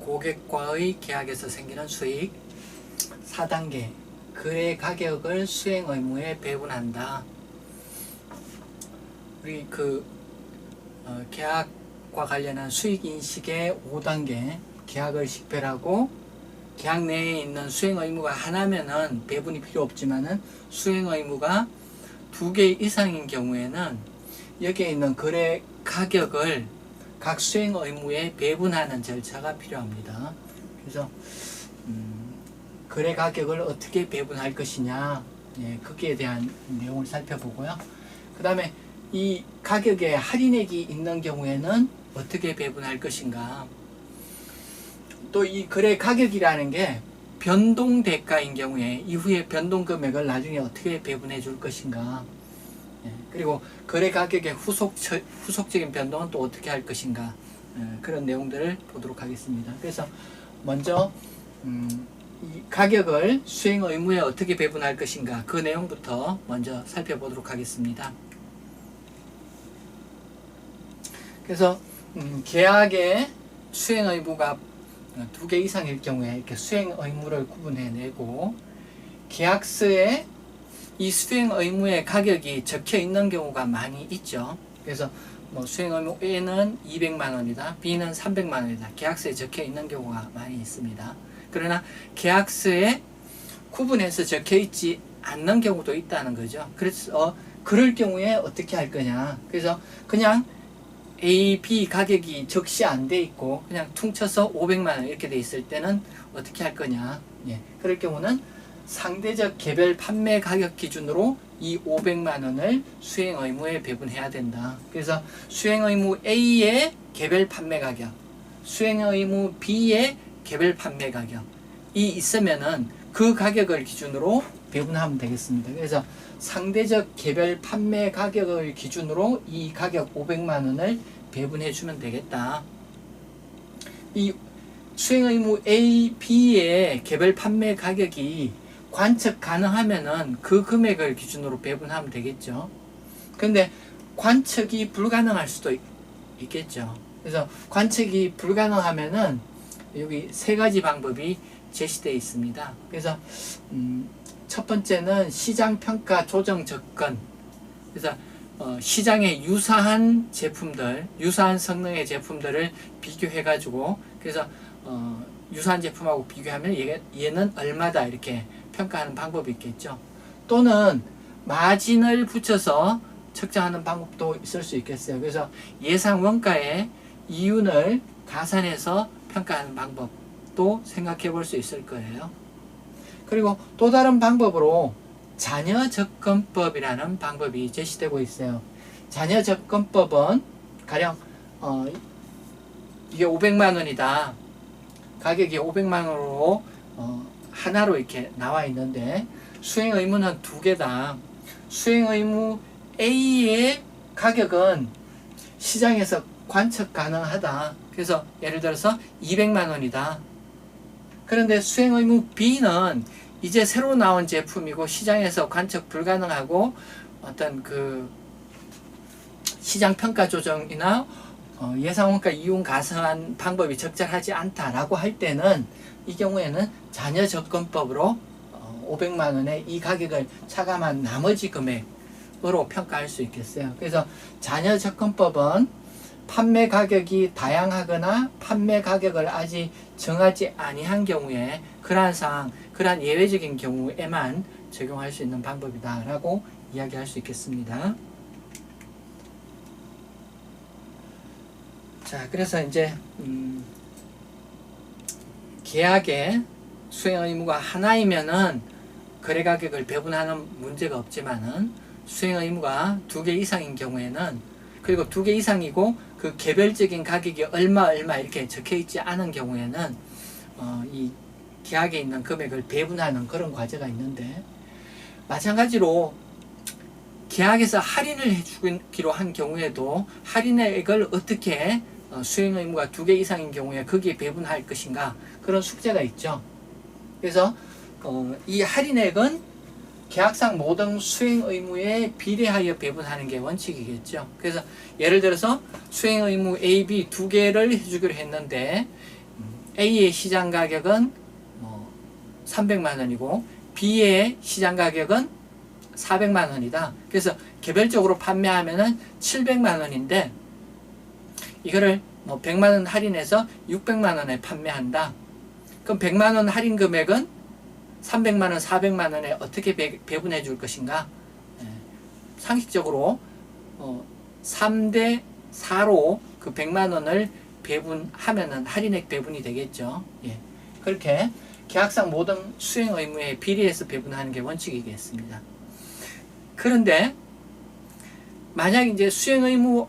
고객과의 계약에서 생기는 수익. 4단계 거래 가격을 수행 의무에 배분한다. 우리 계약과 관련한 수익 인식의 5단계 계약을 식별하고 계약 내에 있는 수행 의무가 하나면은 배분이 필요 없지만은 수행 의무가 2개 이상인 경우에는 여기에 있는 거래 가격을 각 수행 의무에 배분하는 절차가 필요합니다. 그래서 거래 가격을 어떻게 배분할 것이냐, 거기에 대한 내용을 살펴보고요. 그 다음에 이 가격에 할인액이 있는 경우에는 어떻게 배분할 것인가. 또 이 거래 가격이라는 게 변동 대가인 경우에 이후에 변동 금액을 나중에 어떻게 배분해 줄 것인가. 그리고 거래 가격의 후속적인 변동은 또 어떻게 할 것인가. 그런 내용들을 보도록 하겠습니다. 그래서 먼저 이 가격을 수행 의무에 어떻게 배분할 것인가, 그 내용부터 먼저 살펴보도록 하겠습니다. 그래서 계약의 수행 의무가 2개 이상일 경우에 이렇게 수행 의무를 구분해내고, 계약서에 이 수행 의무의 가격이 적혀 있는 경우가 많이 있죠. 그래서 수행 의무 A는 200만 원이다, B는 300만 원이다. 계약서에 적혀 있는 경우가 많이 있습니다. 그러나 계약서에 구분해서 적혀 있지 않는 경우도 있다는 거죠. 그래서 그럴 경우에 어떻게 할 거냐. 그래서 그냥 A, B 가격이 적시 안 돼 있고 그냥 퉁쳐서 500만 원 이렇게 돼 있을 때는 어떻게 할 거냐. 그럴 경우는 상대적 개별 판매 가격 기준으로 이 500만 원을 수행 의무에 배분해야 된다. 그래서 수행 의무 A의 개별 판매 가격, 수행 의무 B의 개별 판매 가격이 있으면은 그 가격을 기준으로 배분하면 되겠습니다. 그래서 상대적 개별 판매 가격을 기준으로 이 가격 500만 원을 배분해 주면 되겠다. 이 수행 의무 A, B의 개별 판매 가격이 관측 가능하면은 그 금액을 기준으로 배분하면 되겠죠. 근데 관측이 불가능할 수도 있겠죠. 그래서 관측이 불가능하면은 여기 3가지 방법이 제시되어 있습니다. 그래서 첫 번째는 시장 평가 조정 접근. 그래서 시장에 유사한 제품들, 유사한 성능의 제품들을 비교해 가지고, 그래서 유사한 제품하고 비교하면 얘는 얼마다 이렇게 평가하는 방법이 있겠죠. 또는 마진을 붙여서 측정하는 방법도 있을 수 있겠어요. 그래서 예상 원가의 이윤을 가산해서 평가하는 방법도 생각해 볼 수 있을 거예요. 그리고 또 다른 방법으로 잔여 접근법이라는 방법이 제시되고 있어요. 잔여 접근법은 가령 이게 500만 원이다. 가격이 500만 원으로 하나로 이렇게 나와 있는데 수행 의무는 2개다. 수행 의무 A의 가격은 시장에서 관측 가능하다. 그래서 예를 들어서 200만 원이다. 그런데 수행 의무 B는 이제 새로 나온 제품이고 시장에서 관측 불가능하고 어떤 시장 평가 조정이나 예상원가 이윤 가산 방법이 적절하지 않다라고 할 때는 이 경우에는 잔여 접근법으로 500만 원의 이 가격을 차감한 나머지 금액으로 평가할 수 있겠어요. 그래서 잔여 접근법은 판매 가격이 다양하거나 판매 가격을 아직 정하지 아니한 경우에 그러한 상황, 그러한 예외적인 경우에만 적용할 수 있는 방법이다 라고 이야기할 수 있겠습니다. 자, 그래서 이제 계약의 수행 의무가 하나이면은 거래 가격을 배분하는 문제가 없지만은 수행 의무가 2개 이상인 경우에는, 그리고 2개 이상이고 그 개별적인 가격이 얼마 이렇게 적혀 있지 않은 경우에는 이 계약에 있는 금액을 배분하는 그런 과제가 있는데, 마찬가지로 계약에서 할인을 해주기로 한 경우에도 할인액을 어떻게 수행 의무가 2개 이상인 경우에 거기에 배분할 것인가, 그런 숙제가 있죠. 그래서 이 할인액은 계약상 모든 수행 의무에 비례하여 배분하는 게 원칙이겠죠. 그래서 예를 들어서 수행 의무 A, B 2개를 해주기로 했는데 A의 시장 가격은 뭐 300만 원이고 B의 시장 가격은 400만 원이다. 그래서 개별적으로 판매하면은 700만 원인데 이거를 뭐 100만 원 할인해서 600만 원에 판매한다. 그럼 100만 원 할인 금액은 300만 원, 400만 원에 어떻게 배분해 줄 것인가? 상식적으로 3대 4로 그 100만 원을 배분하면은 할인액 배분이 되겠죠. 예. 그렇게 계약상 모든 수행 의무에 비례해서 배분하는 게 원칙이겠습니다. 그런데 만약 이제 수행 의무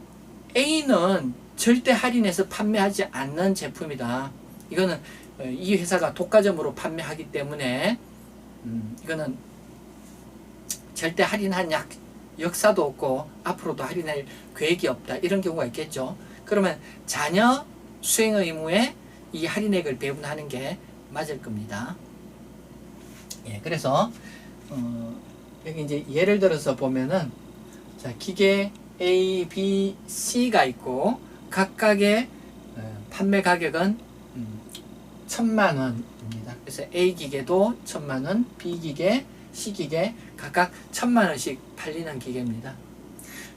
A는 절대 할인해서 판매하지 않는 제품이다. 이거는 이 회사가 독과점으로 판매하기 때문에 이거는 절대 할인한 역사도 없고 앞으로도 할인할 계획이 없다. 이런 경우가 있겠죠. 그러면 자녀 수행 의무에 이 할인액을 배분하는 게 맞을 겁니다. 예, 그래서 여기 이제 예를 들어서 보면은 자, 기계 A, B, C가 있고 각각의 판매 가격은 1000만 원입니다. 그래서 A 기계도 1000만 원, B 기계, C 기계 각각 1000만 원씩 팔리는 기계입니다.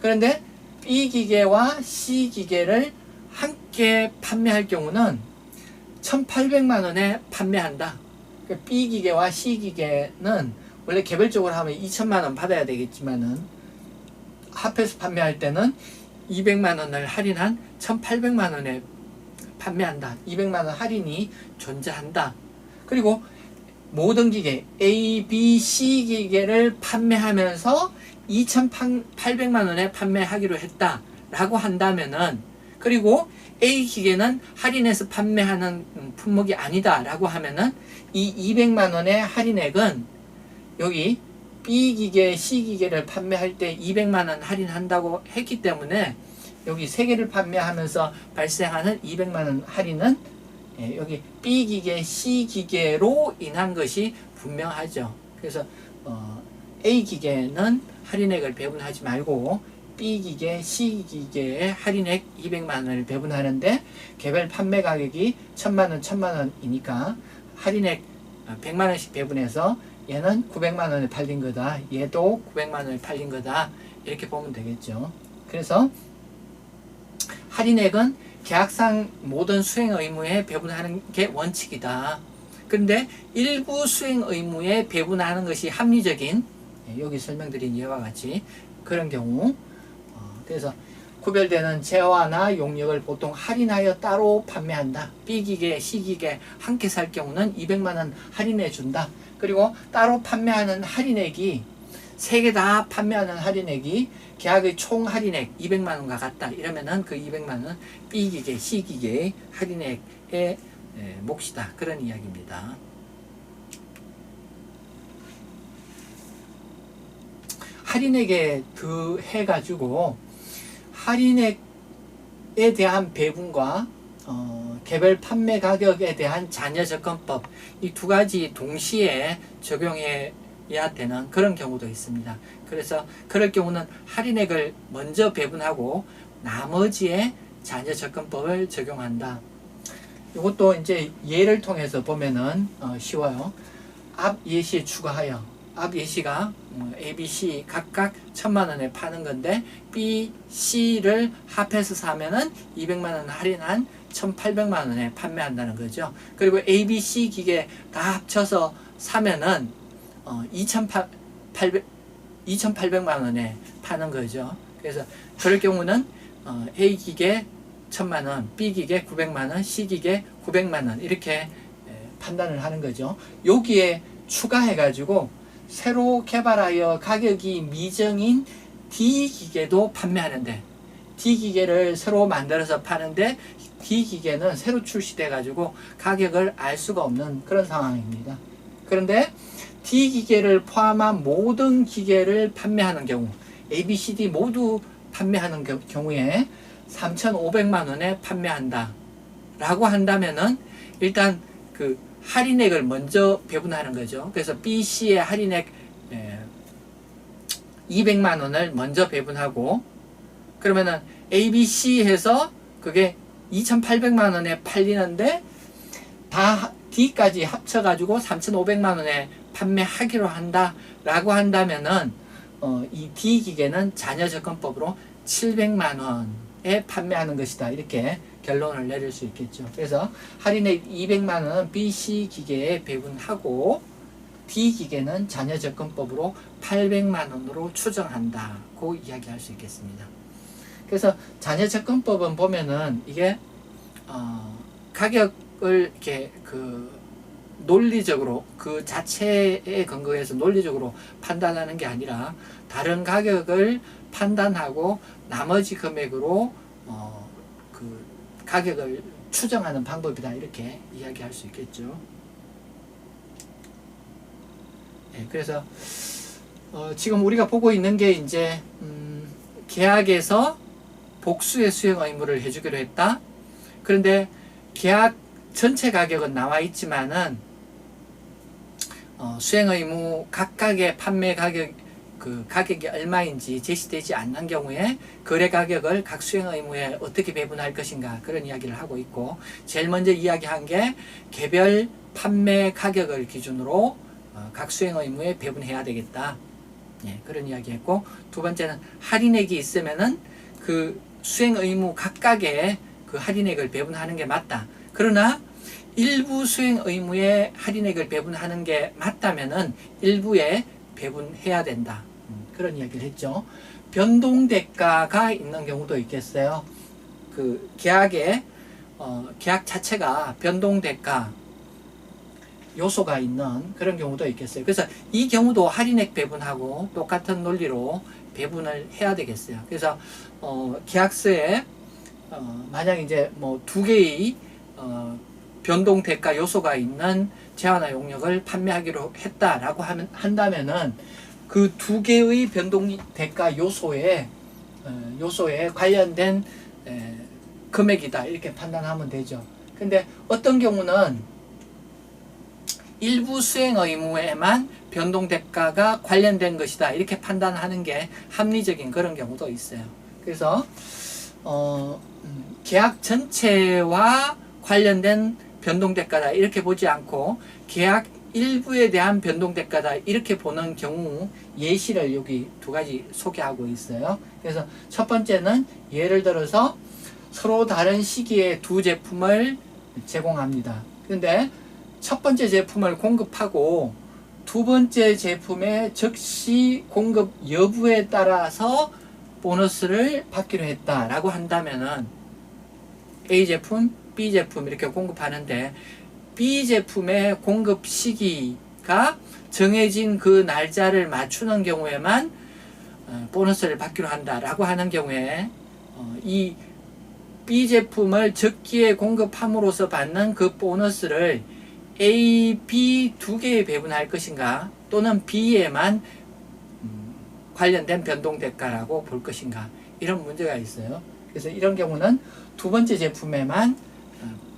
그런데 B 기계와 C 기계를 함께 판매할 경우는 1800만 원에 판매한다. 그러니까 B 기계와 C 기계는 원래 개별적으로 하면 2000만 원 받아야 되겠지만은 합해서 판매할 때는 200만 원을 할인한 1800만 원에 판매한다. 200만 원 할인이 존재한다. 그리고 모든 기계 A, B, C 기계를 판매하면서 2800만 원에 판매하기로 했다 라고 한다면은, 그리고 A 기계는 할인해서 판매하는 품목이 아니다 라고 하면은 이 200만 원의 할인액은 여기 B 기계, C 기계를 판매할 때 200만 원 할인한다고 했기 때문에 여기 3개를 판매하면서 발생하는 200만 원 할인은 여기 B 기계, C 기계로 인한 것이 분명하죠. 그래서 A 기계는 할인액을 배분하지 말고 B 기계, C 기계의 할인액 200만 원을 배분하는데 개별 판매 가격이 1000만 원, 1000만 원이니까 할인액 100만 원씩 배분해서 얘는 900만 원에 팔린 거다. 얘도 900만 원에 팔린 거다. 이렇게 보면 되겠죠. 그래서 할인액은 계약상 모든 수행 의무에 배분하는 게 원칙이다. 그런데 일부 수행 의무에 배분하는 것이 합리적인, 여기 설명드린 예와 같이 그런 경우, 그래서 구별되는 재화나 용역을 보통 할인하여 따로 판매한다. B 기계, C 기계 함께 살 경우는 200만 원 할인해 준다. 그리고 따로 판매하는 할인액이 3개 다 판매하는 할인액이 계약의 총 할인액 200만 원과 같다. 이러면은 그 200만 원 B 기계, C 기계의 할인액의 몫이다. 그런 이야기입니다. 할인액에 더해가지고 할인액에 대한 배분과 개별 판매 가격에 대한 자녀 접근법, 이 두 가지 동시에 적용해야 되는 그런 경우도 있습니다. 그래서 그럴 경우는 할인액을 먼저 배분하고 나머지에 자녀 접근법을 적용한다. 이것도 이제 예를 통해서 보면은 쉬워요. 앞 예시에 추가하여, 앞 예시가 A, B, C 각각 1000만 원에 파는 건데 B, C를 합해서 사면은 200만 원 할인한 1800만 원에 판매한다는 거죠. 그리고 A, B, C 기계 다 합쳐서 사면은 2800만 원에 파는 거죠. 그래서 그럴 경우는 A 기계 1000만 원, B 기계 900만 원, C 기계 900만 원 이렇게 판단을 하는 거죠. 여기에 추가해 가지고 새로 개발하여 가격이 미정인 D 기계도 판매하는데, D 기계를 새로 만들어서 파는데 D 기계는 새로 출시돼 가지고 가격을 알 수가 없는 그런 상황입니다. 그런데 D 기계를 포함한 모든 기계를 판매하는 경우, A, B, C, D 모두 판매하는 경우에 3,500만 원에 판매한다 라고 한다면은 일단 그 할인액을 먼저 배분하는 거죠. 그래서 B, C의 할인액 200만 원을 먼저 배분하고, 그러면은 A, B, C 해서 그게 2,800만 원에 팔리는데 다 D까지 합쳐가지고 3,500만 원에 판매하기로 한다라고 한다면은 이 D 기계는 자녀 접근법으로 700만 원에 판매하는 것이다. 이렇게 결론을 내릴 수 있겠죠. 그래서 할인액 200만 원은 B, C 기계에 배분하고 D 기계는 자녀 접근법으로 800만 원으로 추정한다고 이야기할 수 있겠습니다. 그래서 자녀 접근법은 보면은 이게 가격을 이렇게 논리적으로 그 자체에 근거해서 논리적으로 판단하는 게 아니라 다른 가격을 판단하고 나머지 금액으로 그 가격을 추정하는 방법이다. 이렇게 이야기할 수 있겠죠. 네, 그래서 지금 우리가 보고 있는 게 이제 계약에서 복수의 수행 의무를 해주기로 했다. 그런데 계약 전체 가격은 나와 있지만은 수행 의무 각각의 판매 가격 가격이 얼마인지 제시되지 않는 경우에 거래 가격을 각 수행 의무에 어떻게 배분할 것인가 그런 이야기를 하고 있고, 제일 먼저 이야기한 게 개별 판매 가격을 기준으로 각 수행 의무에 배분해야 되겠다. 예, 그런 이야기했고, 두 번째는 할인액이 있으면은 그 수행 의무 각각의 그 할인액을 배분하는 게 맞다. 그러나 일부 수행 의무에 할인액을 배분하는 게 맞다면은 일부에 배분해야 된다. 그런 이야기를 했죠. 변동대가가 있는 경우도 있겠어요. 그 계약에 계약 자체가 변동대가 요소가 있는 그런 경우도 있겠어요. 그래서 이 경우도 할인액 배분하고 똑같은 논리로 배분을 해야 되겠어요. 그래서 계약서에 만약 이제 뭐 두 개의 변동대가 요소가 있는 제한화 용역을 판매하기로 했다라고 한다면은 그 두 개의 변동대가 요소에 관련된 금액이다. 이렇게 판단하면 되죠. 근데 어떤 경우는 일부 수행 의무에만 변동대가가 관련된 것이다. 이렇게 판단하는 게 합리적인 그런 경우도 있어요. 그래서 계약 전체와 관련된 변동대가다 이렇게 보지 않고 계약 일부에 대한 변동대가다 이렇게 보는 경우 예시를 여기 두 가지 소개하고 있어요. 그래서 첫 번째는 예를 들어서 서로 다른 시기에 두 제품을 제공합니다. 근데 첫 번째 제품을 공급하고 두 번째 제품의 즉시 공급 여부에 따라서 보너스를 받기로 했다라고 한다면은 A 제품, B 제품 이렇게 공급하는데 B 제품의 공급 시기가 정해진 그 날짜를 맞추는 경우에만 보너스를 받기로 한다라고 하는 경우에 이 B 제품을 적기에 공급함으로써 받는 그 보너스를 A, B 두 개에 배분할 것인가 또는 B에만 관련된 변동대가라고 볼 것인가 이런 문제가 있어요. 그래서 이런 경우는 두 번째 제품에만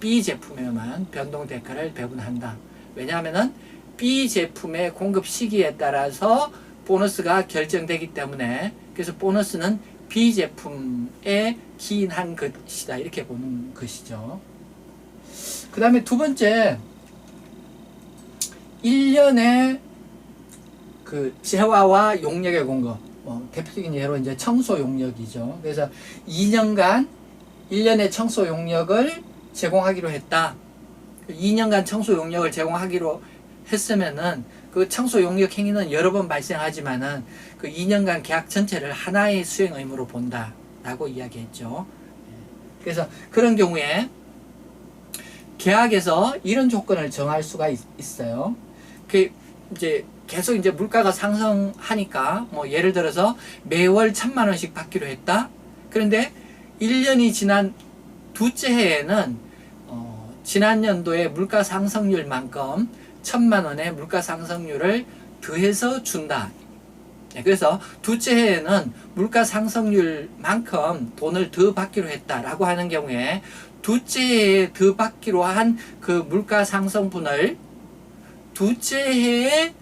B 제품에만 변동대가를 배분한다. 왜냐하면은 B 제품의 공급 시기에 따라서 보너스가 결정되기 때문에 그래서 보너스는 B 제품에 기인한 것이다. 이렇게 보는 것이죠. 그 다음에 두 번째 1년의 그 재화와 용역의 공급, 대표적인 예로 이제 청소 용역이죠. 그래서 2년간 1년의 청소 용역을 제공하기로 했다. 2년간 청소 용역을 제공하기로 했으면은 그 청소 용역 행위는 여러 번 발생하지만은 그 2년간 계약 전체를 하나의 수행 의무로 본다라고 이야기했죠. 그래서 그런 경우에 계약에서 이런 조건을 정할 수가 있어요. 그 이제 계속 이제 물가가 상승하니까 뭐 예를 들어서 매월 1,000만 원씩 받기로 했다. 그런데 1년이 지난 두째 해에는 지난 연도의 물가 상승률만큼 1,000만 원의 물가 상승률을 더해서 준다. 그래서 두째 해에는 물가 상승률만큼 돈을 더 받기로 했다라고 하는 경우에 두째 해에 더 받기로 한 그 물가 상승분을 두째 해에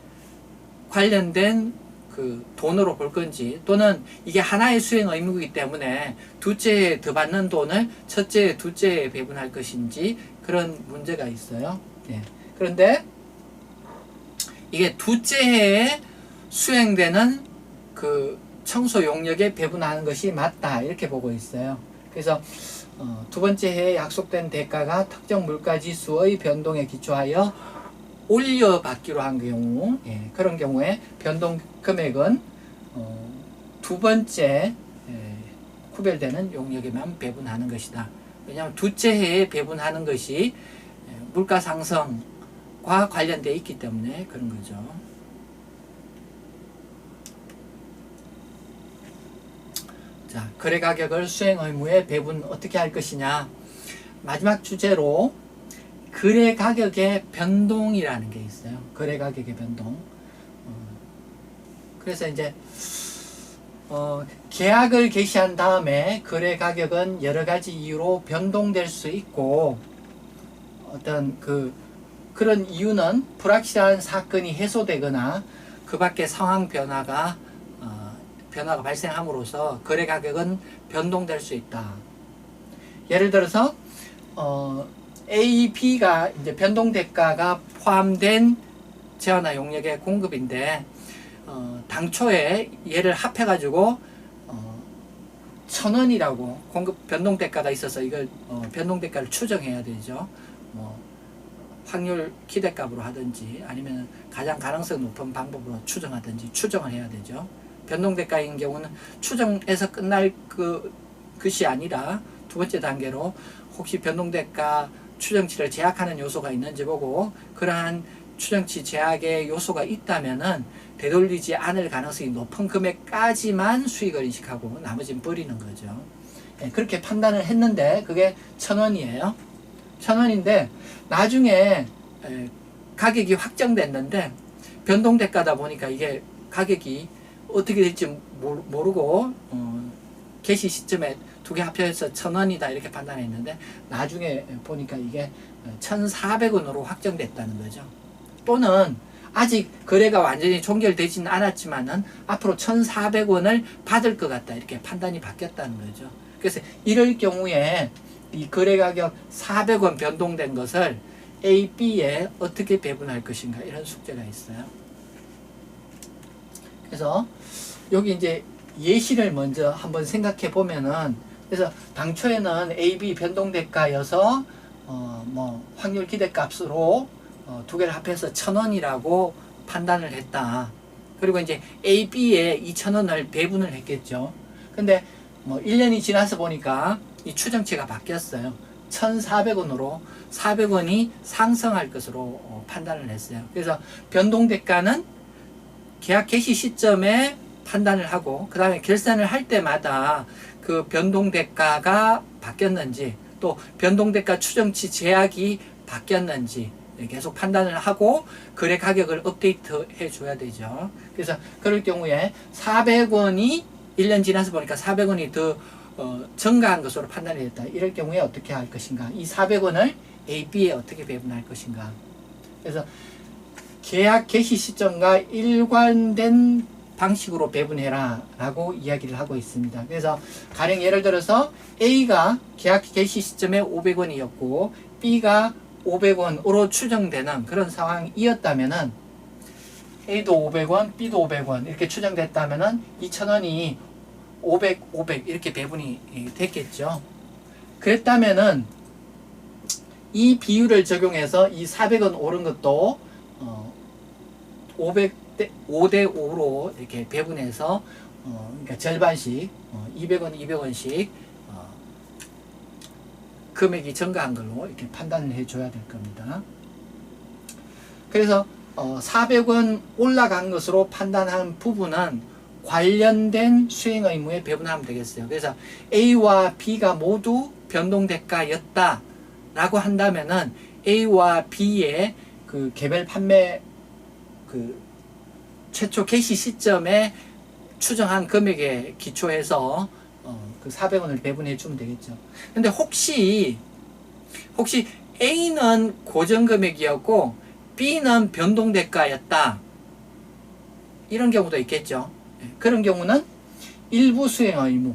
관련된 그 돈으로 볼 건지 또는 이게 하나의 수행 의무이기 때문에 두째 해에 더 받는 돈을 첫째 해, 두째 해에 배분할 것인지 그런 문제가 있어요. 예. 그런데 이게 두째 해에 수행되는 그 청소 용역에 배분하는 것이 맞다 이렇게 보고 있어요. 그래서 두 번째 해에 약속된 대가가 특정 물가지수의 변동에 기초하여 올려받기로 한 경우, 예, 그런 경우에 변동 금액은 두 번째 구별되는 용역에만 배분하는 것이다. 왜냐하면 두째 해에 배분하는 것이 물가 상승과 관련되어 있기 때문에 그런 거죠. 자, 거래 가격을 수행 의무에 배분 어떻게 할 것이냐. 마지막 주제로 거래 가격의 변동이라는 게 있어요. 거래 가격의 변동. 그래서 이제 계약을 개시한 다음에 거래 가격은 여러 가지 이유로 변동될 수 있고, 어떤 그런 이유는 불확실한 사건이 해소되거나 그 밖에 상황 변화가 발생함으로써 거래 가격은 변동될 수 있다. 예를 들어서 A, B가 이제 변동 대가가 포함된 재화나 용역의 공급인데 당초에 얘를 합해가지고 1,000원이라고 공급 변동 대가가 있어서 이걸 변동 대가를 추정해야 되죠. 뭐 확률 기대값으로 하든지 아니면 가장 가능성 높은 방법으로 추정하든지 추정을 해야 되죠. 변동 대가인 경우는 추정에서 끝날 것이 아니라 두 번째 단계로 혹시 변동 대가 추정치를 제약하는 요소가 있는지 보고, 그러한 추정치 제약의 요소가 있다면은 되돌리지 않을 가능성이 높은 금액까지만 수익을 인식하고 나머지는 버리는 거죠. 예, 그렇게 판단을 했는데 그게 1,000원이에요. 1,000원인데 나중에 가격이 확정됐는데 변동 대가다 보니까 이게 가격이 어떻게 될지 모르고 개시 시점에 두 개 합쳐서 1,000원이다 이렇게 판단했는데 나중에 보니까 이게 1,400원으로 확정됐다는 거죠. 또는 아직 거래가 완전히 종결되지는 않았지만은 앞으로 1,400원을 받을 것 같다 이렇게 판단이 바뀌었다는 거죠. 그래서 이럴 경우에 이 거래 가격 400원 변동된 것을 A, B에 어떻게 배분할 것인가 이런 숙제가 있어요. 그래서 여기 이제 예시를 먼저 한번 생각해 보면은, 그래서 당초에는 A, B 변동 대가여서 뭐 확률 기대값으로 두 개를 합해서 1,000원이라고 판단을 했다. 그리고 이제 A, B에 2,000원을 배분을 했겠죠. 근데 뭐 1년이 지나서 보니까 이 추정치가 바뀌었어요. 1,400원으로 400원이 상승할 것으로 판단을 했어요. 그래서 변동 대가는 계약 개시 시점에 판단을 하고 그 다음에 결산을 할 때마다 그 변동 대가가 바뀌었는지 또 변동 대가 추정치 제약이 바뀌었는지 계속 판단을 하고 거래 가격을 업데이트 해 줘야 되죠. 그래서 그럴 경우에 400원이 1년 지나서 보니까 400원이 더 증가한 것으로 판단이 됐다. 이럴 경우에 어떻게 할 것인가? 이 400원을 A, B에 어떻게 배분할 것인가? 그래서 계약 개시 시점과 일관된 방식으로 배분해라 라고 이야기를 하고 있습니다. 그래서 가령 예를 들어서 A가 계약 개시 시점에 500원이었고 B가 500원으로 추정되는 그런 상황이었다면은 A도 500원, B도 500원 이렇게 추정됐다면은 2,000원이 500, 500 이렇게 배분이 됐겠죠. 그랬다면은 이 비율을 적용해서 이 400원 오른 것도 5대 5로 이렇게 배분해서 그러니까 절반씩 200원, 200원씩 금액이 증가한 걸로 이렇게 판단을 해줘야 될 겁니다. 그래서 400원 올라간 것으로 판단한 부분은 관련된 수행 의무에 배분하면 되겠어요. 그래서 A와 B가 모두 변동 대가였다 라고 한다면은 A와 B의 그 개별 판매 최초 개시 시점에 추정한 금액에 기초해서 그 400원을 배분해 주면 되겠죠. 근데 혹시 A는 고정 금액이었고 B는 변동 대가였다. 이런 경우도 있겠죠. 그런 경우는 일부 수행 의무,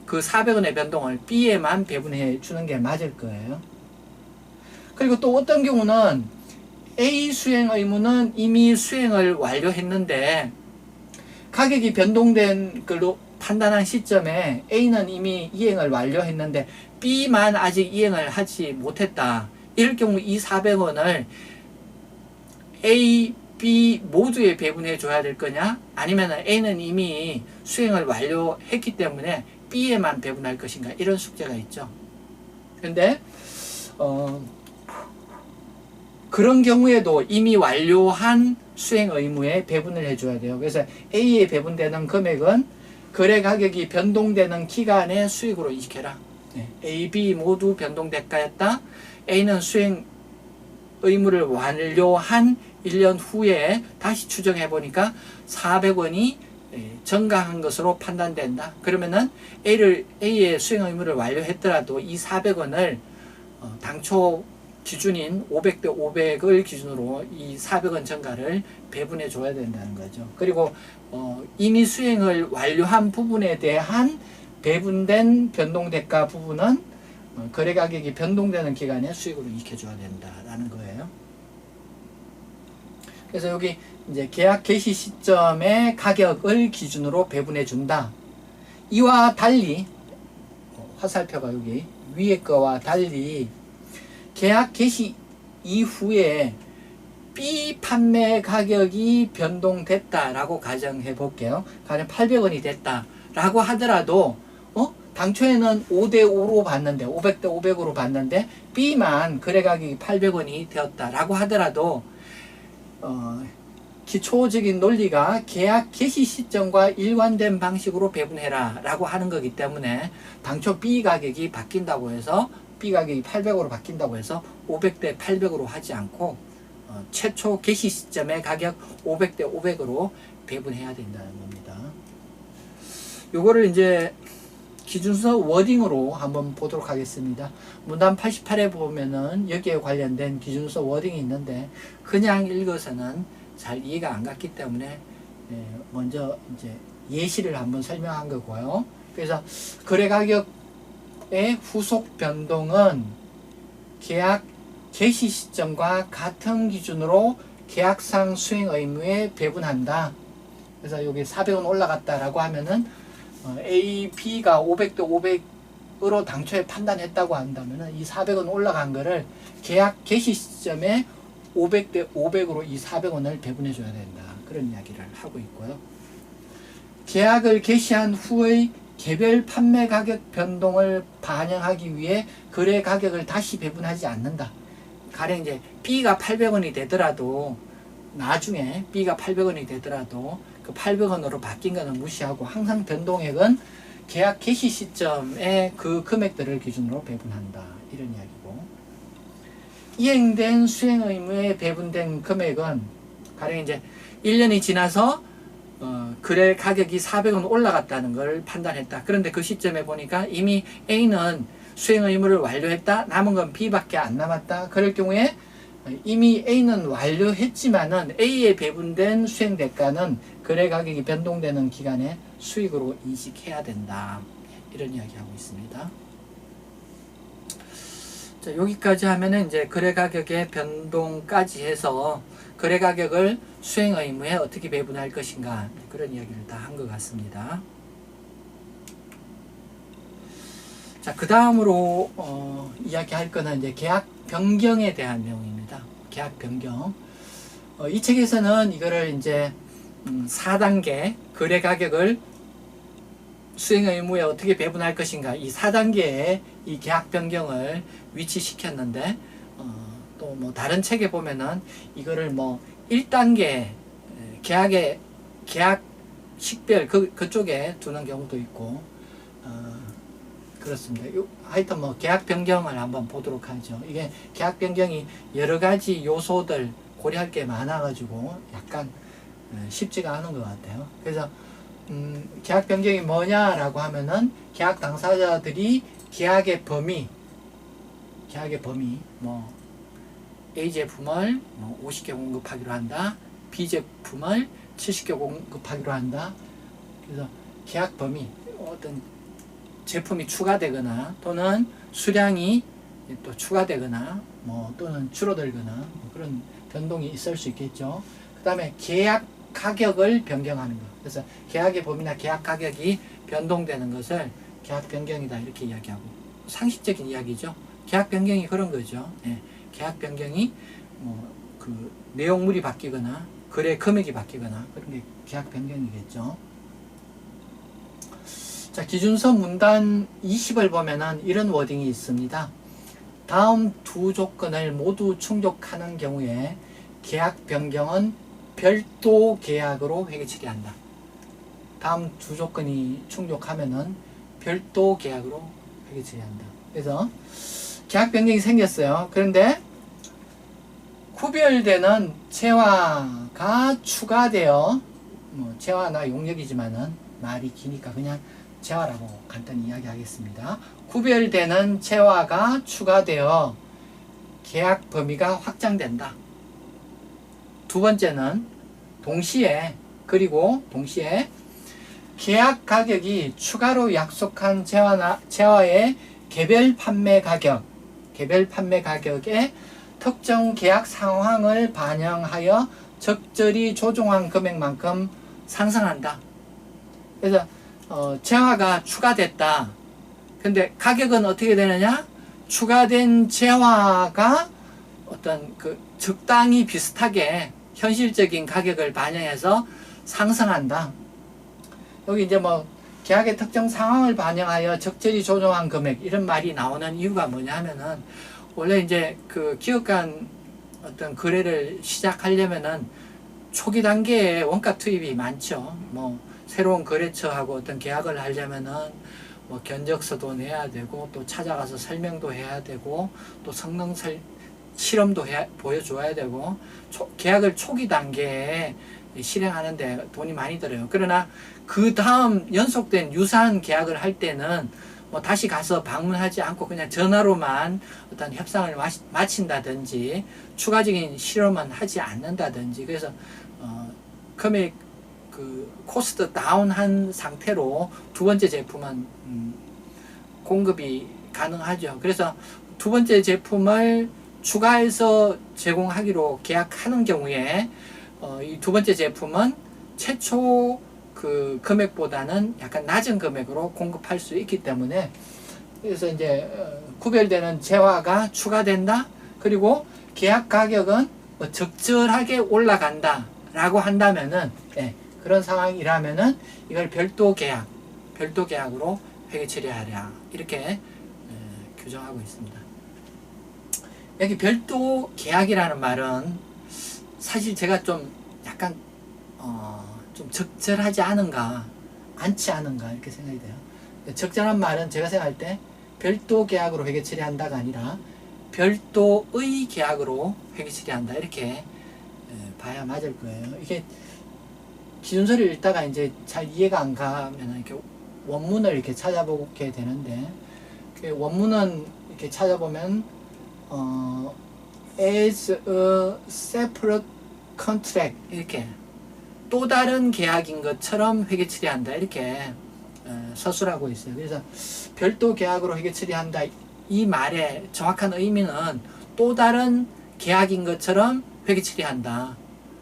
그 400원의 변동을 B에만 배분해 주는 게 맞을 거예요. 그리고 또 어떤 경우는 A 수행 의무는 이미 수행을 완료했는데 가격이 변동된 걸로 판단한 시점에 A는 이미 이행을 완료했는데 B만 아직 이행을 하지 못했다. 이럴 경우 이 400원을 A, B 모두에 배분해 줘야 될 거냐? 아니면 A는 이미 수행을 완료했기 때문에 B에만 배분할 것인가? 이런 숙제가 있죠. 근데 그런 경우에도 이미 완료한 수행 의무에 배분을 해줘야 돼요. 그래서 A에 배분되는 금액은 거래 가격이 변동되는 기간의 수익으로 인식해라. A, B 모두 변동대가였다. A는 수행 의무를 완료한 1년 후에 다시 추정해 보니까 400원이 증가한 것으로 판단된다. 그러면은 A의 수행 의무를 완료했더라도 이 400원을 당초 기준인 500대 500을 기준으로 이 400원 증가를 배분해 줘야 된다는 거죠. 그리고 이미 수행을 완료한 부분에 대한 배분된 변동대가 부분은 거래 가격이 변동되는 기간에 수익으로 익혀 줘야 된다라는 거예요. 그래서 여기 이제 계약 개시 시점의 가격을 기준으로 배분해 준다. 이와 달리 화살표가 여기 위에 거와 달리 계약 개시 이후에 B 판매 가격이 변동됐다라고 가정해 볼게요. 가령 800원이 됐다라고 하더라도 당초에는 5대5로 봤는데 500대 500으로 봤는데 B만 거래 가격이 800원이 되었다라고 하더라도 기초적인 논리가 계약 개시 시점과 일관된 방식으로 배분해라 라고 하는 거기 때문에 당초 B 가격이 바뀐다고 해서 B 가격이 800으로 바뀐다고 해서 500대 800으로 하지 않고 최초 개시 시점의 가격 500대 500으로 배분해야 된다는 겁니다. 요거를 이제 기준서 워딩으로 한번 보도록 하겠습니다. 문단 88에 보면은 여기에 관련된 기준서 워딩이 있는데 그냥 읽어서는 잘 이해가 안 갔기 때문에 먼저 이제 예시를 한번 설명한 거고요. 그래서 거래 가격의 후속 변동은 계약 개시 시점과 같은 기준으로 계약상 수행 의무에 배분한다. 그래서 여기 400원 올라갔다라고 하면은 A, B가 500대 500으로 당초에 판단했다고 한다면 이 400원 올라간 거를 계약 개시 시점에 500대 500으로 이 400원을 배분해 줘야 된다. 그런 이야기를 하고 있고요. 계약을 개시한 후의 개별 판매 가격 변동을 반영하기 위해 거래 가격을 다시 배분하지 않는다. 가령 이제 B가 800원이 되더라도 나중에 B가 800원이 되더라도 그 800원으로 바뀐 거는 무시하고 항상 변동액은 계약 개시 시점에 그 금액들을 기준으로 배분한다. 이런 이야기고, 이행된 수행 의무에 배분된 금액은 가령 이제 1년이 지나서 거래 가격이 400원 올라갔다는 걸 판단했다. 그런데 그 시점에 보니까 이미 A는 수행 의무를 완료했다. 남은 건 B밖에 안 남았다. 그럴 경우에 이미 A는 완료했지만은 A에 배분된 수행 대가는 거래 가격이 변동되는 기간에 수익으로 인식해야 된다. 이런 이야기하고 있습니다. 자, 여기까지 하면은 이제 거래 가격의 변동까지 해서 거래 가격을 수행 의무에 어떻게 배분할 것인가 그런 이야기를 다 한 것 같습니다. 자, 그 다음으로 이야기할 거는 이제 계약 변경에 대한 내용입니다. 계약 변경. 이 책에서는 이거를 이제 4단계 거래 가격을 수행 의무에 어떻게 배분할 것인가 이 4단계의 이 계약 변경을 위치시켰는데 또 뭐 다른 책에 보면은 이거를 뭐 1단계 계약 식별 그쪽에 두는 경우도 있고 그렇습니다. 하여튼 뭐 계약 변경을 한번 보도록 하죠. 이게 계약 변경이 여러 가지 요소들 고려할 게 많아가지고 약간 쉽지가 않은 것 같아요. 그래서 계약 변경이 뭐냐라고 하면은 계약 당사자들이 계약의 범위 뭐 A 제품을 뭐 50개 공급하기로 한다. B 제품을 70개 공급하기로 한다. 그래서 계약 범위 어떤 제품이 추가되거나 또는 수량이 또 추가되거나 뭐 또는 줄어들거나 뭐 그런 변동이 있을 수 있겠죠. 그 다음에 계약 가격을 변경하는 것. 그래서 계약의 범위나 계약 가격이 변동되는 것을 계약 변경이다 이렇게 이야기하고, 상식적인 이야기죠. 계약 변경이 그런 거죠. 예, 계약 변경이 뭐 그 내용물이 바뀌거나 거래 금액이 바뀌거나 그런 게 계약 변경이겠죠. 자, 기준서 문단 20을 보면은 이런 워딩이 있습니다. 다음 두 조건을 모두 충족하는 경우에 계약 변경은 별도 계약으로 회계 처리한다. 다음 두 조건이 충족하면은 별도 계약으로 회계 처리한다. 그래서 계약 변경이 생겼어요. 그런데 구별되는 재화가 추가되어, 뭐 재화나 용역이지만은 말이 기니까 그냥 재화라고 간단히 이야기하겠습니다. 구별되는 재화가 추가되어 계약 범위가 확장된다. 두 번째는 동시에 계약 가격이 추가로 약속한 재화의 개별 판매 가격에 특정 계약 상황을 반영하여 적절히 조정한 금액만큼 상승한다. 그래서 재화가 추가됐다. 근데 가격은 어떻게 되느냐? 추가된 재화가 어떤 그 적당히 비슷하게 현실적인 가격을 반영해서 상승한다. 여기 이제 뭐 계약의 특정 상황을 반영하여 적절히 조정한 금액 이런 말이 나오는 이유가 뭐냐 하면은, 원래 이제 그 기업 간 어떤 거래를 시작하려면은 초기 단계에 원가 투입이 많죠. 뭐 새로운 거래처하고 어떤 계약을 하려면은 뭐 견적서도 내야 되고, 또 찾아가서 설명도 해야 되고, 또 성능 실험도 보여줘야 되고, 계약을 초기 단계에 실행하는데 돈이 많이 들어요. 그러나 그 다음 연속된 유사한 계약을 할 때는 뭐 다시 가서 방문하지 않고 그냥 전화로만 어떤 협상을 마친다든지 추가적인 실험은 하지 않는다든지, 그래서 금액 그 코스트 다운한 상태로 두 번째 제품은 공급이 가능하죠. 그래서 두 번째 제품을 추가해서 제공하기로 계약하는 경우에 이 두 번째 제품은 최초 그 금액보다는 약간 낮은 금액으로 공급할 수 있기 때문에, 그래서 이제 구별되는 재화가 추가된다. 그리고 계약 가격은 뭐 적절하게 올라간다 라고 한다면은, 그런 상황이라면은 이걸 별도 계약으로 회계 처리하랴 이렇게 규정하고 있습니다. 여기 별도 계약이라는 말은 사실 제가 좀 약간 좀 적절하지 않지 않은가 이렇게 생각이 돼요. 적절한 말은 제가 생각할 때 별도 계약으로 회계 처리한다가 아니라 별도의 계약으로 회계 처리한다 이렇게 봐야 맞을 거예요. 이게 기준서를 읽다가 이제 잘 이해가 안 가면 이렇게 원문을 이렇게 찾아보게 되는데, 그 원문은 이렇게 찾아보면 as a separate contract 이렇게 또 다른 계약인 것처럼 회계 처리한다 이렇게 서술하고 있어요. 그래서 별도 계약으로 회계 처리한다 이 말의 정확한 의미는 또 다른 계약인 것처럼 회계 처리한다.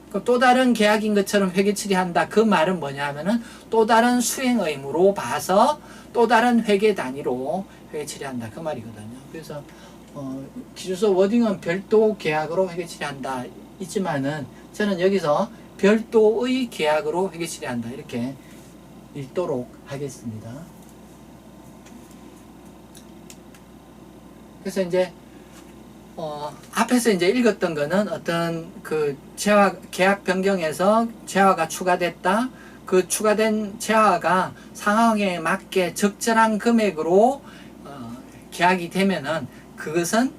그럼 또 다른 계약인 것처럼 회계 처리한다 그 말은 뭐냐 하면은 또 다른 수행 의무로 봐서 또 다른 회계 단위로 회계 처리한다 그 말이거든요. 그래서 기준서 워딩은 별도 계약으로 회계 처리한다 있지만은 저는 여기서 별도의 계약으로 회계 처리한다 이렇게 읽도록 하겠습니다. 그래서 이제 앞에서 이제 읽었던 거는 어떤 그 계약 변경에서 재화가 추가됐다. 그 추가된 재화가 상황에 맞게 적절한 금액으로 계약이 되면은 그것은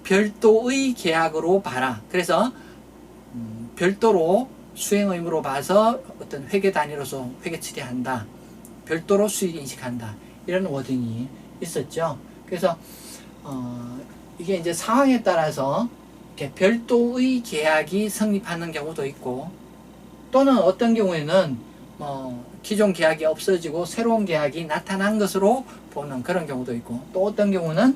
별도의 계약으로 봐라. 그래서 별도로 수행 의무로 봐서 어떤 회계 단위로서 회계 처리한다. 별도로 수익 인식한다. 이런 워딩이 있었죠. 그래서 이게 이제 상황에 따라서 이렇게 별도의 계약이 성립하는 경우도 있고, 또는 어떤 경우에는 기존 계약이 없어지고 새로운 계약이 나타난 것으로 보는 그런 경우도 있고, 또 어떤 경우는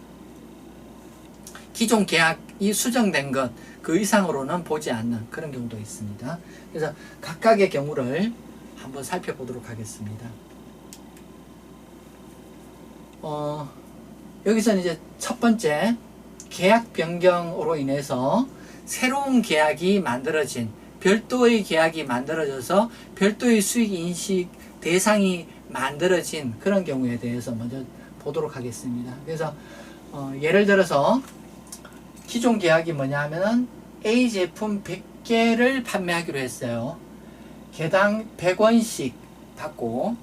기존 계약 이 수정된 것 그 이상으로는 보지 않는 그런 경우도 있습니다. 그래서 각각의 경우를 한번 살펴보도록 하겠습니다. 여기서는 이제 첫 번째 계약 변경으로 인해서 새로운 계약이 만들어진 별도의 계약이 만들어져서 별도의 수익 인식 대상이 만들어진 그런 경우에 대해서 먼저 보도록 하겠습니다. 그래서 예를 들어서 기존 계약이 뭐냐 하면은 A 제품 100개를 판매하기로 했어요. 개당 100원씩 받고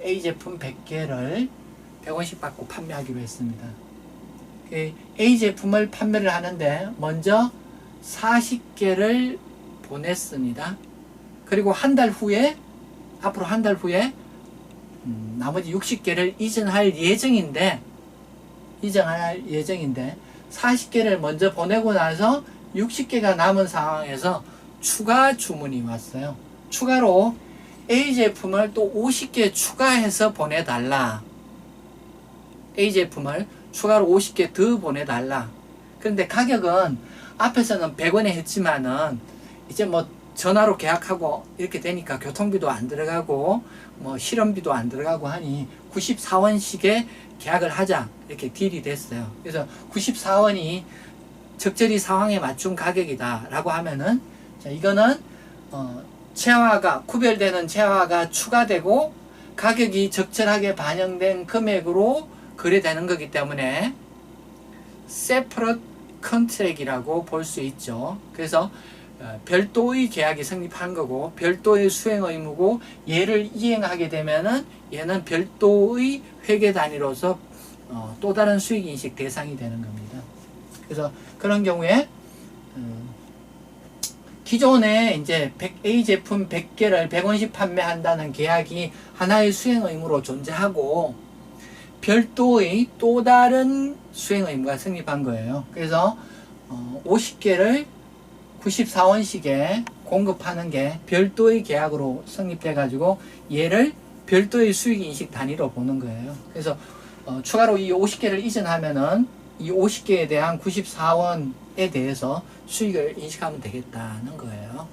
A 제품 100개를 100원씩 받고 판매하기로 했습니다. A 제품을 판매를 하는데 먼저 40개를 보냈습니다. 그리고 앞으로 한 달 후에 나머지 60개를 이전할 예정인데 40개를 먼저 보내고 나서 60개가 남은 상황에서 추가 주문이 왔어요. 추가로 A 제품을 또 50개 추가해서 보내달라. A 제품을 추가로 50개 더 보내달라. 그런데 가격은 앞에서는 100원에 했지만은 이제 뭐 전화로 계약하고 이렇게 되니까 교통비도 안 들어가고 뭐 실험비도 안 들어가고 하니 94원씩에 계약을 하자 이렇게 딜이 됐어요. 그래서 94원이 적절히 상황에 맞춘 가격이다 라고 하면은 자 이거는 구별되는 채화가 추가되고 가격이 적절하게 반영된 금액으로 거래되는 거기 때문에 separate contract이라고 볼 수 있죠. 그래서 별도의 계약이 성립한 거고 별도의 수행 의무고 얘를 이행하게 되면은 얘는 별도의 회계 단위로서 또 다른 수익 인식 대상이 되는 겁니다. 그래서 그런 경우에 기존에 이제 A 제품 100개를 100원씩 판매한다는 계약이 하나의 수행 의무로 존재하고 별도의 또 다른 수행 의무가 성립한 거예요. 그래서 50개를 94원씩에 공급하는 게 별도의 계약으로 성립돼 가지고 얘를 별도의 수익 인식 단위로 보는 거예요. 그래서 추가로 이 50개를 이전하면은 이 50개에 대한 94원에 대해서 수익을 인식하면 되겠다는 거예요.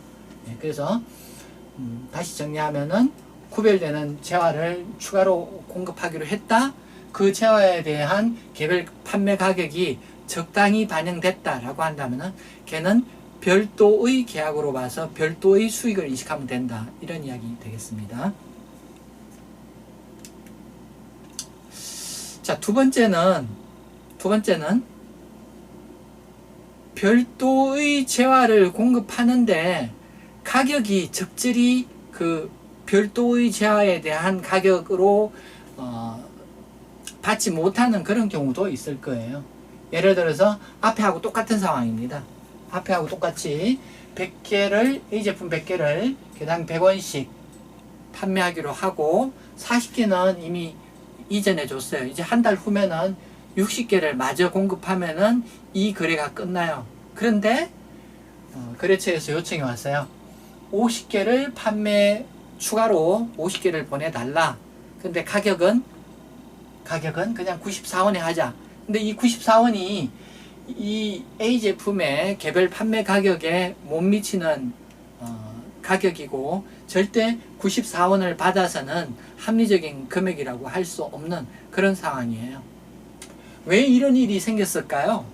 네, 그래서 다시 정리하면은 구별되는 재화를 추가로 공급하기로 했다. 그 재화에 대한 개별 판매 가격이 적당히 반영됐다라고 한다면은 걔는 별도의 계약으로 봐서 별도의 수익을 인식하면 된다. 이런 이야기 되겠습니다. 자, 두 번째는 별도의 재화를 공급하는데 가격이 적절히 그 별도의 재화에 대한 가격으로 받지 못하는 그런 경우도 있을 거예요. 예를 들어서 앞에하고 똑같은 상황입니다. 앞에하고 똑같이 100개를 A 제품 100개를 개당 100원씩 판매하기로 하고 40개는 이미 이전해 줬어요. 이제 한 달 후면은 60개를 마저 공급하면은 이 거래가 끝나요. 그런데 거래처에서 요청이 왔어요. 50개를 추가로 50개를 보내달라. 근데 가격은 그냥 94원에 하자. 근데 이 94원이 이 A 제품의 개별 판매 가격에 못 미치는 가격이고 절대 94원을 받아서는 합리적인 금액이라고 할 수 없는 그런 상황이에요. 왜 이런 일이 생겼을까요?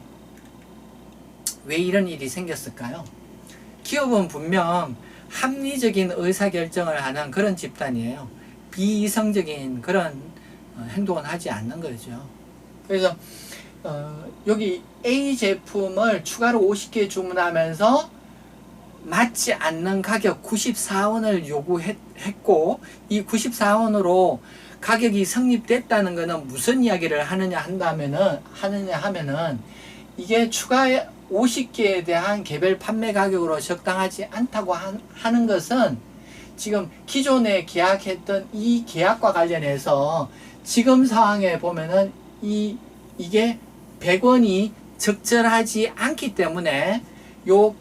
기업은 분명 합리적인 의사결정을 하는 그런 집단이에요. 비이성적인 그런 행동은 하지 않는 거죠. 그래서 여기 A 제품을 추가로 50개 주문하면서 맞지 않는 가격 94원을 요구했고 이 94원으로 가격이 성립됐다는 것은 무슨 이야기를 하느냐 하면은 이게 추가 50개에 대한 개별 판매 가격으로 적당하지 않다고 하는 것은 지금 기존에 계약했던 이 계약과 관련해서 지금 상황에 보면은 이게 100원이 적절하지 않기 때문에 요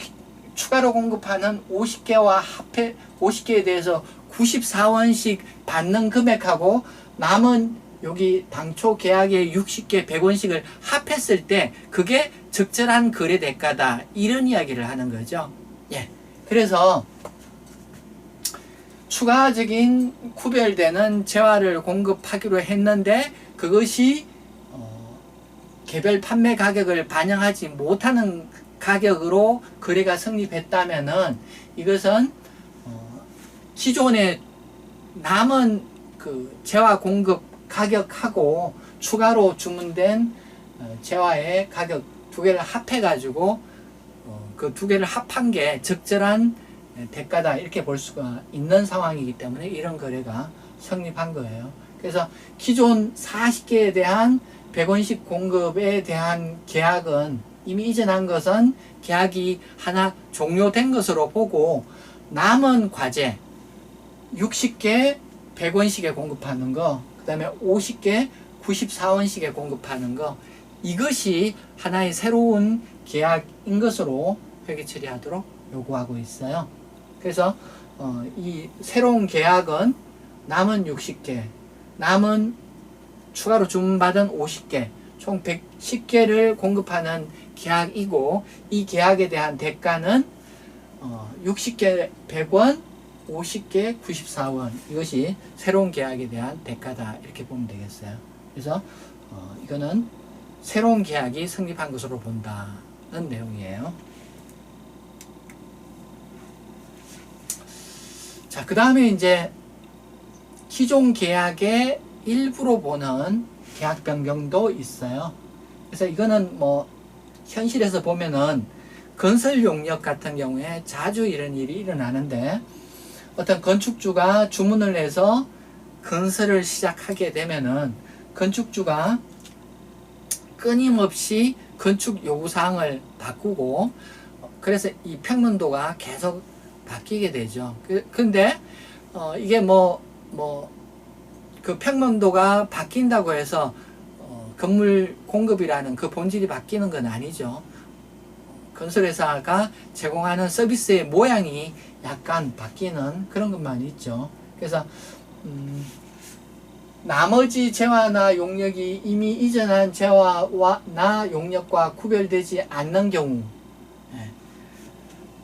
추가로 공급하는 50개에 대해서 94원씩 받는 금액하고 남은 여기 당초 계약에 60개 100원씩을 합했을 때 그게 적절한 거래 대가다, 이런 이야기를 하는 거죠. 예. 그래서 추가적인 구별되는 재화를 공급하기로 했는데 그것이 개별 판매 가격을 반영하지 못하는 가격으로 거래가 성립했다면은 이것은 기존에 남은 그 재화 공급 가격하고 추가로 주문된 재화의 가격 두 개를 합해 가지고 그 두 개를 합한 게 적절한 대가다, 이렇게 볼 수가 있는 상황이기 때문에 이런 거래가 성립한 거예요. 그래서 기존 40개에 대한 100원씩 공급에 대한 계약은 이미 이전한 것은 계약이 하나 종료된 것으로 보고, 남은 과제 60개 100원씩에 공급하는 거, 그 다음에 50개 94원씩에 공급하는 거, 이것이 하나의 새로운 계약인 것으로 회계 처리하도록 요구하고 있어요. 그래서 이 새로운 계약은 남은 60개, 남은 추가로 주문받은 50개, 총 110개를 공급하는 계약이고, 이 계약에 대한 대가는 60개 100원, 50개 94원, 이것이 새로운 계약에 대한 대가다, 이렇게 보면 되겠어요. 그래서 이거는 새로운 계약이 성립한 것으로 본다는 내용이에요. 자, 그 다음에 이제 기존 계약의 일부로 보는 계약 변경도 있어요. 그래서 이거는 뭐 현실에서 보면은 건설 용역 같은 경우에 자주 이런 일이 일어나는데, 어떤 건축주가 주문을 해서 건설을 시작하게 되면은 건축주가 끊임없이 건축 요구사항을 바꾸고, 그래서 이 평면도가 계속 바뀌게 되죠. 근데 이게 그 평면도가 바뀐다고 해서 건물 공급이라는 그 본질이 바뀌는 건 아니죠. 건설회사가 제공하는 서비스의 모양이 약간 바뀌는 그런 것만 있죠. 그래서 나머지 재화나 용역이 이미 이전한 재화나 용역과 구별되지 않는 경우,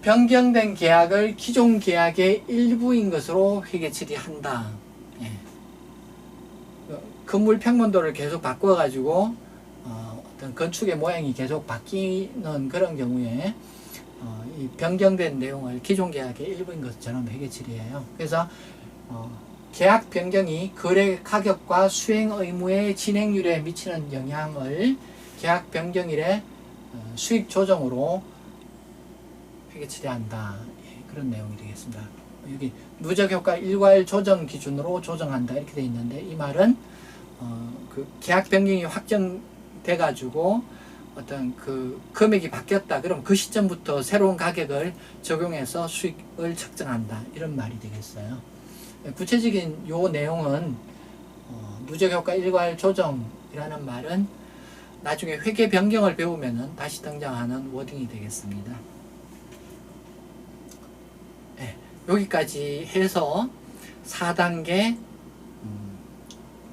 변경된 계약을 기존 계약의 일부인 것으로 회계 처리한다. 건물 평면도를 계속 바꿔가지고 어떤 건축의 모양이 계속 바뀌는 그런 경우에 이 변경된 내용을 기존 계약의 일부인 것처럼 회계 처리해요. 그래서 계약 변경이 거래 가격과 수행 의무의 진행률에 미치는 영향을 계약 변경일의 수익 조정으로 회계 처리한다. 그런 내용이 되겠습니다. 여기 누적 효과 일괄 조정 기준으로 조정한다, 이렇게 되어 있는데, 이 말은 그 계약 변경이 확정돼 가지고 어떤 그 금액이 바뀌었다, 그럼 그 시점부터 새로운 가격을 적용해서 수익을 측정한다, 이런 말이 되겠어요. 구체적인 요 내용은 누적 효과 일괄 조정이라는 말은 나중에 회계 변경을 배우면은 다시 등장하는 워딩이 되겠습니다. 여기까지 해서 4단계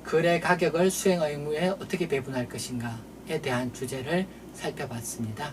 거래 가격을 수행 의무에 어떻게 배분할 것인가에 대한 주제를 살펴봤습니다.